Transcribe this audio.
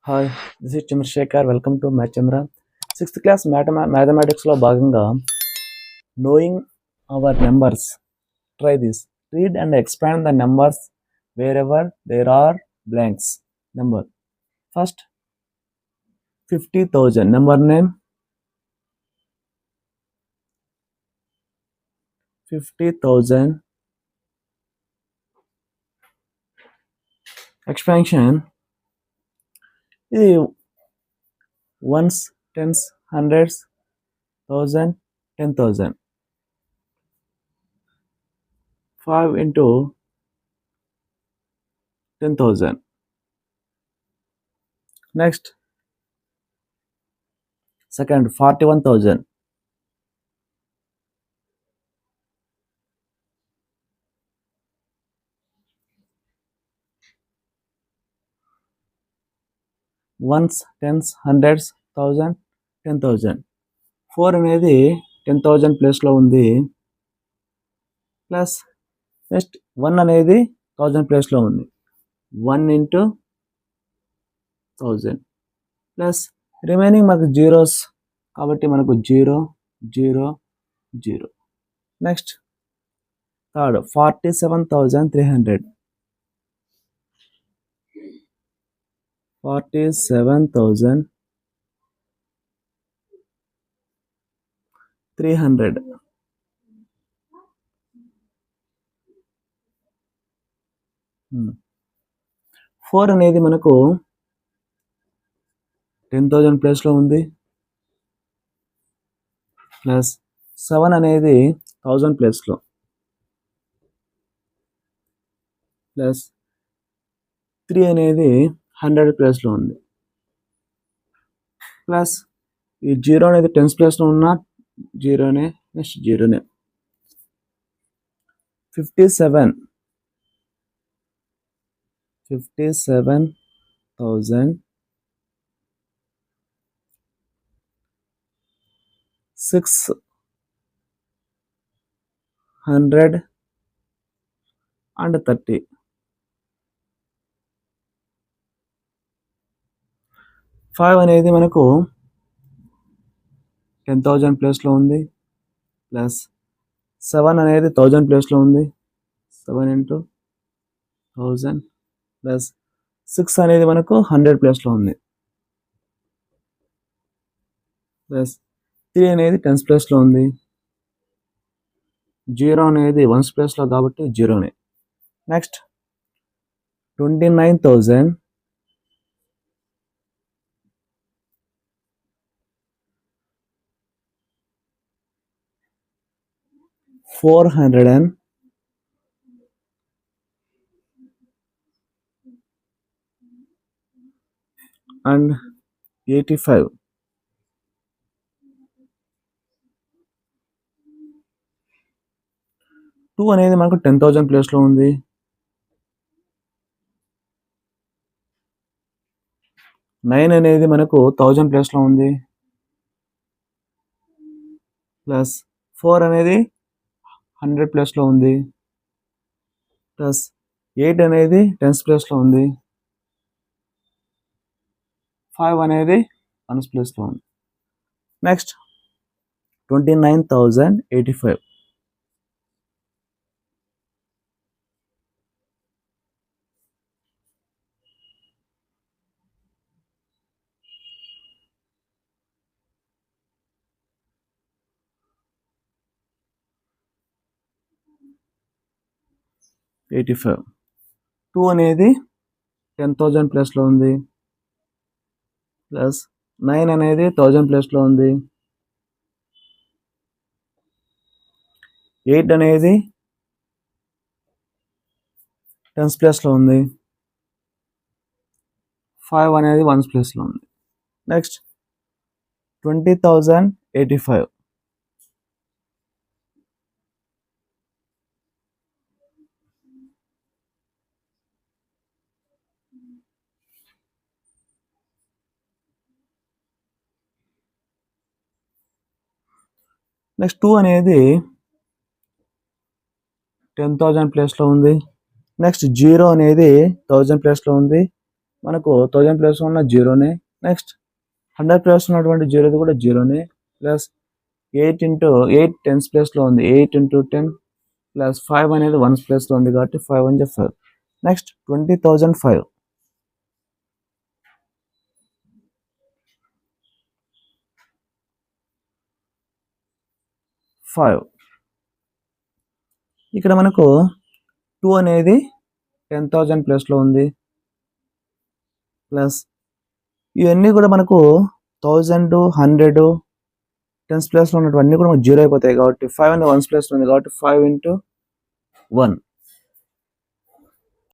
Hi, this is Chandrashekhar. Welcome to math Chandra. Sixth class మ్యాథమెటిక్స్లో భాగంగా knowing our numbers. Try this. Read and expand the numbers wherever there are blanks. Number first 50,000. Number name 50,000. Expansion ఇది ones, tens, hundreds, 1000, 10,000. 5 into 10,000. Next, second 41,000. Ones, tens, hundreds, 1000, 10,000. 4 అనేది 10,000 ప్లేస్లో ఉంది. Plus next 1 అనేది 1000 ప్లేస్లో ఉంది. 1 into 1000 plus remaining మనకు zeros కాబట్టి మనకు 0, 0, 0. Next third 47,300. 47,300. 4 అనేది మనకు 10,000 ప్లేస్లో ఉంది. ప్లస్ 7 అనేది 1000 ప్లేస్లో. ప్లస్ 3 అనేది 100 ప్లేస్లో ఉంది. ప్లస్ ఈ 0 అనేది 10 ప్లేస్లో ఉన్న జీరోనే. నెక్స్ట్ జీరోనే. 57,630. 5 అనేది మనకు 10,000 ప్లేస్లో ఉంది. ప్లస్ 7 అనేది 1000 ప్లేస్లో ఉంది. 7 into 1000 ప్లస్ 6 అనేది మనకు 100 ప్లేస్లో ఉంది. ప్లస్ 3 అనేది 10 ప్లేస్లో ఉంది. 0 అనేది 1 ప్లేస్లో కాబట్టి జీరోనే. నెక్స్ట్ 29,485. 2 అనేది మనకు 10,000 ప్లేస్లో ఉంది. 9 అనేది మనకు 1000 ప్లేస్లో ఉంది. ప్లస్ 4 అనేది 100 ప్లేస్లో ఉంది. ప్లస్ 8 అనేది 10 ప్లేస్లో ఉంది. 5 అనేది 1 ప్లేస్లో ఉంది. నెక్స్ట్ 29,085. 85. 2 అనేది 10,000 ప్లేస్లో ఉంది. ప్లస్ 9 అనేది 1000 ప్లేస్లో ఉంది. 8 అనేది 10 ప్లేస్లో ఉంది. 5 అనేది 1 ప్లేస్లో ఉంది. నెక్స్ట్ 20,085. 2 అనేది 10,000 ప్లేస్లో ఉంది. నెక్స్ట్ 0 అనేది 1000 ప్లేస్లో ఉంది. మనకు 1000 ప్లేస్లో ఉన్న జీరోనే. నెక్స్ట్ 100 ప్లేస్ ఉన్నటువంటి జీరోది కూడా జీరోనే. ప్లస్ 8 ఇంటూ 8 టెన్స్ ప్లేస్లో ఉంది. 8 ఇంటూ 10 ప్లస్ 5 అనేది వన్స్ ప్లేస్లో ఉంది కాబట్టి 5 1 5. నెక్స్ట్ 20,005. 5 ఇక్కడ మనకు 2 అనేది 10,000 ప్లేస్లో ఉంది. ప్లస్ ఇవన్నీ కూడా మనకు 1000 100 టెన్స్ ప్లేస్లో ఉన్నటువంటి కూడా మనకు జీరో అయిపోతాయి కాబట్టి 5 అనేది వన్స్ ప్లేస్లో ఉంది కాబట్టి 5 ఇంటూ 1